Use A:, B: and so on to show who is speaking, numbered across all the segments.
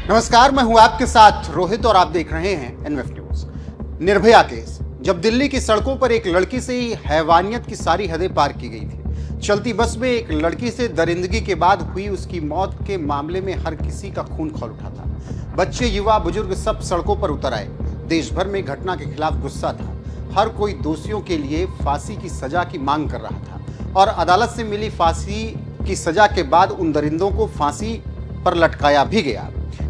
A: नमस्कार, मैं हूं आपके साथ रोहित और आप देख रहे हैं एनएफ न्यूज। निर्भया केस, जब दिल्ली की सड़कों पर एक लड़की से ही हैवानियत की सारी हदें पार की गई थी। चलती बस में एक लड़की से दरिंदगी के बाद हुई उसकी मौत के मामले में हर किसी का खून खौल उठा था। बच्चे, युवा, बुजुर्ग सब सड़कों पर उतर आए। देश भर में घटना के खिलाफ गुस्सा था। हर कोई दोषियों के लिए फांसी की सजा की मांग कर रहा था और अदालत से मिली फांसी की सजा के बाद उन दरिंदों को फांसी पर लटकाया भी गया।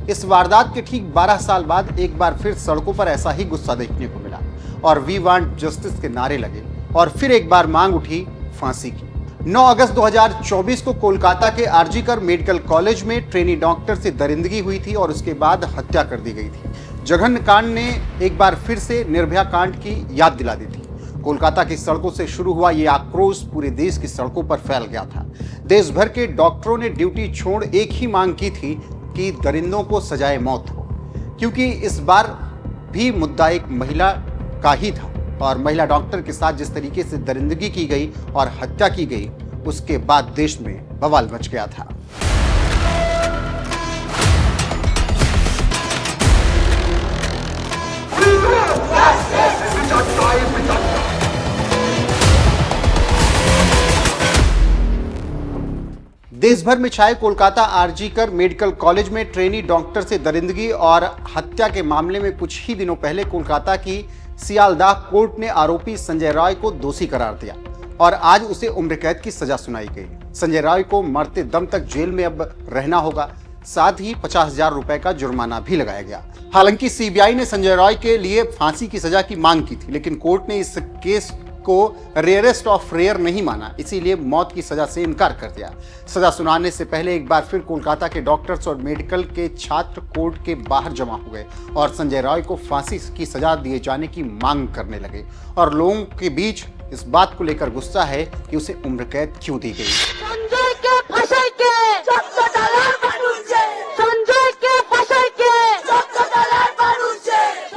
A: इस वारदात के ठीक 12 साल बाद एक बार फिर सड़कों पर ऐसा ही गुस्सा देखने को मिला और वी वांट जस्टिस के नारे लगे और फिर एक बार मांग उठी फांसी की। 9 अगस्त 2024 को कोलकाता के आरजी कर मेडिकल कॉलेज में ट्रेनी डॉक्टर से दरिंदगी हुई थी और उसके बाद हत्या कर दी गई थी। जघन्य कांड ने एक बार फिर से निर्भया कांड की याद दिला दी थी। कोलकाता की सड़कों से शुरू हुआ ये आक्रोश पूरे देश की सड़कों पर फैल गया था। देश भर के डॉक्टरों ने ड्यूटी छोड़ एक ही मांग की थी कि दरिंदों को सजाए मौत हो, क्योंकि इस बार भी मुद्दा एक महिला का ही था और महिला डॉक्टर के साथ जिस तरीके से दरिंदगी की गई और हत्या की गई, उसके बाद देश में बवाल मच गया था। देश भर में छाए कोलकाता आरजी कर मेडिकल कॉलेज में ट्रेनी डॉक्टर से दरिंदगी और हत्या के मामले में कुछ ही दिनों पहले कोलकाता की सियालदाह कोर्ट ने आरोपी संजय रॉय को दोषी करार दिया और आज उसे उम्र कैद की सजा सुनाई गई। संजय रॉय को मरते दम तक जेल में अब रहना होगा, साथ ही 50,000 रुपए का जुर्माना भी लगाया गया। हालांकि सीबीआई ने संजय रॉय के लिए फांसी की सजा की मांग की थी, लेकिन कोर्ट ने इस केस को रेयरेस्ट ऑफ रेयर नहीं माना, इसीलिए मौत की सजा से इनकार कर दिया। सजा सुनाने से पहले एक बार फिर कोलकाता के डॉक्टर्स और मेडिकल के छात्र कोर्ट के बाहर जमा हो गए और संजय रॉय को फांसी की सजा दिए जाने की मांग करने लगे और लोगों के बीच इस बात को लेकर गुस्सा है कि उसे उम्र कैद क्यों दी गई।
B: संजय के फांसी के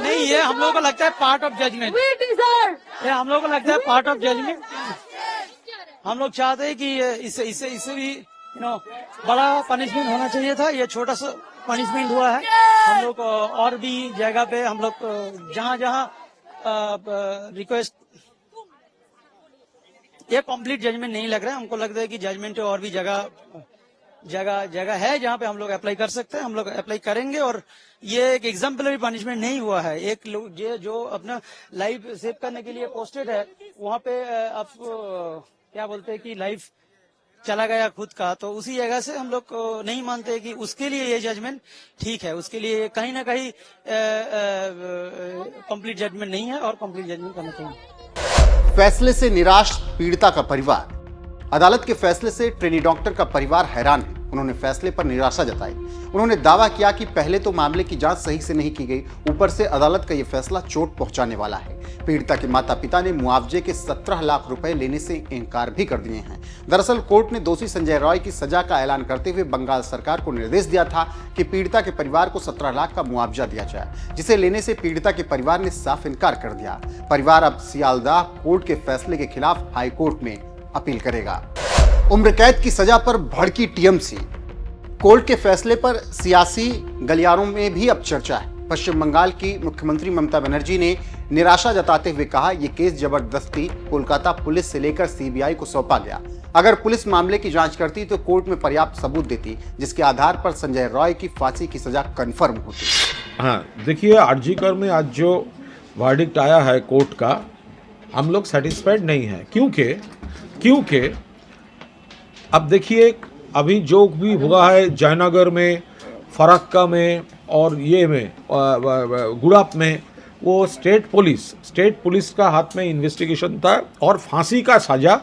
C: नहीं, ये हम लोगों को लगता है पार्ट ऑफ जजमेंट। ये हम लोगों को लगता है पार्ट ऑफ जजमेंट। हम लोग चाहते हैं कि इससे भी बड़ा पनिशमेंट होना चाहिए था। ये छोटा सा पनिशमेंट हुआ है। हम लोग और भी जगह पे हम लोग जहाँ रिक्वेस्ट, ये कंप्लीट जजमेंट नहीं लग रहा है। हमको लगता है कि जजमेंट और भी जगह है जहाँ पे हम लोग अप्लाई कर सकते हैं। हम लोग अप्लाई करेंगे और ये एक एग्जाम्पलरी पनिशमेंट नहीं हुआ है। एक लोग जो अपना लाइफ सेव करने के लिए पोस्टेड है, वहाँ पे आप क्या बोलते हैं कि लाइफ चला गया खुद का, तो उसी जगह से हम लोग नहीं मानते कि उसके लिए ये जजमेंट ठीक है। उसके लिए कहीं ना कहीं कंप्लीट जजमेंट नहीं है और कंप्लीट जजमेंट करना चाहिए।
A: फैसले से निराश पीड़िता का परिवार। अदालत के फैसले से ट्रेनी डॉक्टर का परिवार हैरान है। उन्होंने फैसले पर निराशा जताई। उन्होंने दावा किया कि पहले तो मामले की जांच सही से नहीं की गई, ऊपर से अदालत का यह फैसला चोट पहुंचाने वाला है। पीड़िता के माता पिता ने मुआवजे के 17 लाख रुपए लेने से इनकार भी कर दिए हैं। दरअसल कोर्ट ने दोषी संजय रॉय की सजा का ऐलान करते हुए बंगाल सरकार को निर्देश दिया था कि पीड़िता के परिवार को 17 लाख का मुआवजा दिया जाए, जिसे लेने से पीड़िता के परिवार ने साफ इनकार कर दिया। परिवार अब सियालदाह कोर्ट के फैसले के खिलाफ हाईकोर्ट में अपील करेगा। उम्र कैद की सजा पर भड़की टीएमसी। कोर्ट के फैसले पर सियासी गलियारों में भी अब चर्चा है। पश्चिम बंगाल की मुख्यमंत्री ममता बनर्जी ने निराशा जताते हुए कहा, यह केस जबरदस्ती कोलकाता पुलिस से लेकर सीबीआई को सौंपा गया। अगर पुलिस मामले की जांच करती तो कोर्ट में पर्याप्त सबूत देती, जिसके आधार पर संजय रॉय की फांसी की सजा कन्फर्म होती।
D: हाँ, देखिए, आरजी कर में आज जो वर्डिक्ट आया है कोर्ट का, हम लोग सेटिस्फाइड नहीं है। क्योंकि अब देखिए, अभी जो भी हुआ है जयनगर में, फरक्का में और ये में गुड़ाप में, वो स्टेट पुलिस का हाथ में इन्वेस्टिगेशन था और फांसी का सजा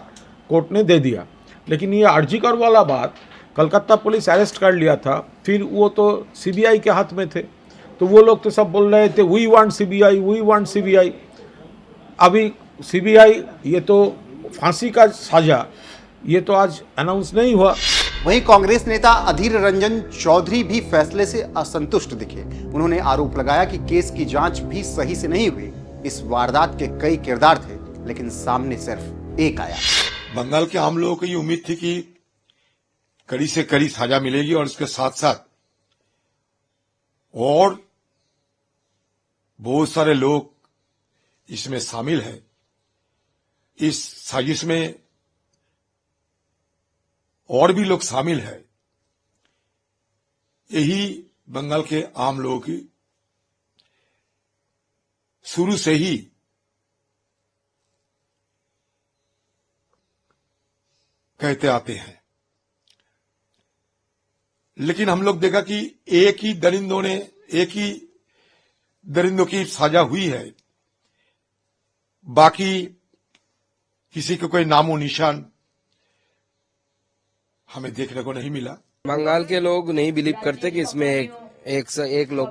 D: कोर्ट ने दे दिया। लेकिन ये आरजी कर वाला बात, कलकत्ता पुलिस अरेस्ट कर लिया था, फिर वो तो सीबीआई के हाथ में थे, तो वो लोग तो सब बोल रहे थे वी वांट सीबीआई। अभी सीबीआई, ये तो फांसी का सजा, ये तो आज अनाउंस नहीं हुआ।
A: वहीं कांग्रेस नेता अधीर रंजन चौधरी भी फैसले से असंतुष्ट दिखे। उन्होंने आरोप लगाया कि केस की जांच भी सही से नहीं हुई। इस वारदात के कई किरदार थे, लेकिन सामने सिर्फ एक आया।
E: बंगाल के आम लोगों को ये उम्मीद थी कि कड़ी से कड़ी सजा मिलेगी और इसके साथ साथ और बहुत सारे लोग इसमें शामिल हैं। इस साजिश में और भी लोग शामिल हैं। यही बंगाल के आम लोगों की शुरू से ही कहते आते हैं, लेकिन हम लोग देखा कि एक ही दरिंदों की सजा हुई है, बाकी किसी को कोई नामो निशान हमें देखने को नहीं मिला।
F: बंगाल के लोग नहीं बिलीव करते कि इसमें एक लोग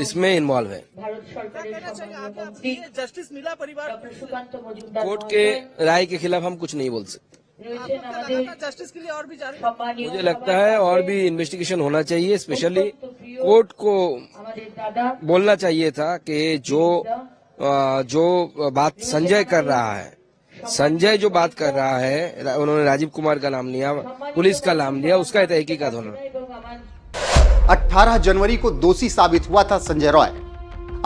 F: इसमें इन्वॉल्व है।
C: जस्टिस मिला परिवार
F: कोर्ट के राय के खिलाफ हम कुछ नहीं बोल सकते।
C: जस्टिस के लिए और भी जारी
F: मुझे लगता है और भी इन्वेस्टिगेशन होना चाहिए। स्पेशली कोर्ट को बोलना चाहिए था कि जो बात संजय कर रहा है, संजय जो बात कर रहा है, उन्होंने राजीव कुमार का नाम लिया, पुलिस का नाम लिया, उसका तहकीकात होना।
A: 18 जनवरी को दोषी साबित हुआ था संजय रॉय।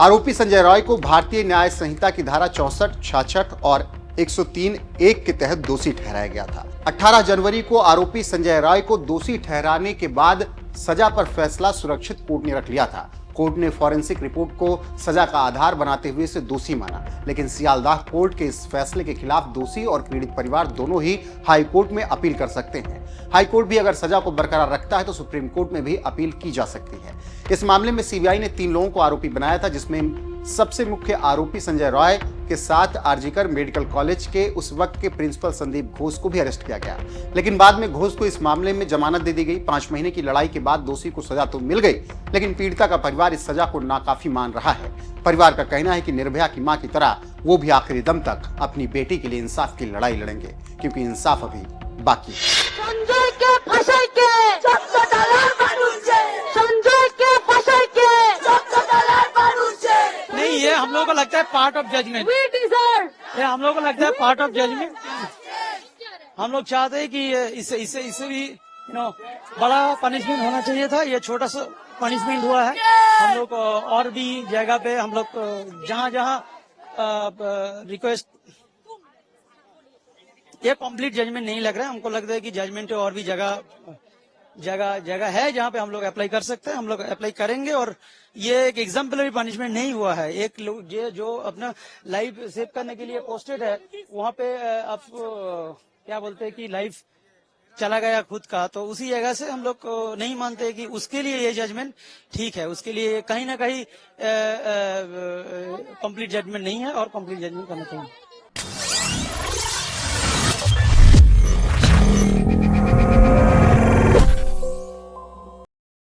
A: आरोपी संजय रॉय को भारतीय न्याय संहिता की धारा 64, 66 और 103(1) के तहत दोषी ठहराया गया था। 18 जनवरी को आरोपी संजय रॉय को दोषी ठहराने के बाद सजा पर फैसला सुरक्षित कोर्ट ने रख लिया था। कोर्ट ने फॉरेंसिक रिपोर्ट को सजा का आधार बनाते हुए इसे दोषी माना, लेकिन सियालदाह कोर्ट के इस फैसले के खिलाफ दोषी और पीड़ित परिवार दोनों ही हाई कोर्ट में अपील कर सकते हैं। हाई कोर्ट भी अगर सजा को बरकरार रखता है तो सुप्रीम कोर्ट में भी अपील की जा सकती है। इस मामले में सीबीआई ने 3 लोगों को आरोपी बनाया था, जिसमें सबसे मुख्य आरोपी संजय रॉय के साथ आरजीकर मेडिकल कॉलेज के उस वक्त के प्रिंसिपल संदीप घोष को भी अरेस्ट किया गया, लेकिन बाद में घोष को इस मामले में जमानत दे दी गई। 5 महीने की लड़ाई के बाद दोषी को सजा तो मिल गई, लेकिन पीड़िता का परिवार इस सजा को नाकाफी मान रहा है। परिवार का कहना है कि निर्भया की मां की तरह वो भी आखिरी दम तक अपनी बेटी के लिए इंसाफ की लड़ाई लड़ेंगे, क्योंकि इंसाफ अभी बाकी है।
B: संजय के फंसाई के संजय के फंसाई के
C: नहीं, ये हम लोगों को लगता है पार्ट ऑफ जजमेंट। ये हम लोगों को लगता है पार्ट ऑफ जजमेंट। हम लोग चाहते हैं कि इससे भी बड़ा पनिशमेंट होना चाहिए था। ये छोटा सा पनिशमेंट हुआ है। हम लोग और भी जगह पे हम लोग जहां रिक्वेस्ट, ये कंप्लीट जजमेंट नहीं लग रहा है। हमको लगता है कि जजमेंट और भी जगह है जहां पे हम लोग अप्लाई कर सकते हैं। हम लोग अप्लाई करेंगे और ये एक एग्जाम्पलरी पनिशमेंट नहीं हुआ है। एक लोग जो अपना लाइफ सेव करने के लिए पोस्टेड है, वहां पे आप क्या बोलते हैं कि लाइफ चला गया खुद का, तो उसी जगह से हम लोग नहीं मानते कि उसके लिए ये जजमेंट ठीक है। उसके लिए कहीं ना कहीं कंप्लीट जजमेंट नहीं है और कंप्लीट जजमेंट करना चाहिए।